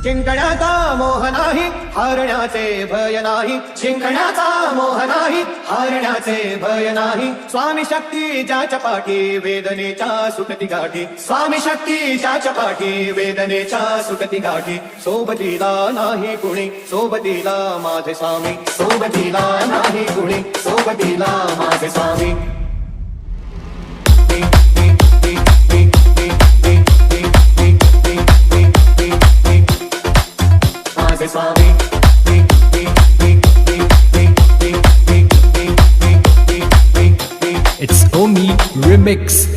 जिंकण्याचा मोह नाही हारण्याचे भय नाही जिंकण्याचा मोह नाही हारण्याचे भय नाही स्वामी शक्ती ज्याच्या पाठी वेदनेच्या सुटती गाठी स्वामी शक्ती ज्याच्या पाठी वेदनेच्या सुटती गाठी सोबतीला नाही कुणी सोबतीला माझे स्वामी सोबतीला नाही कुणी सोबतीला माझे स्वामी माझे स्वामी It's Omi Remix.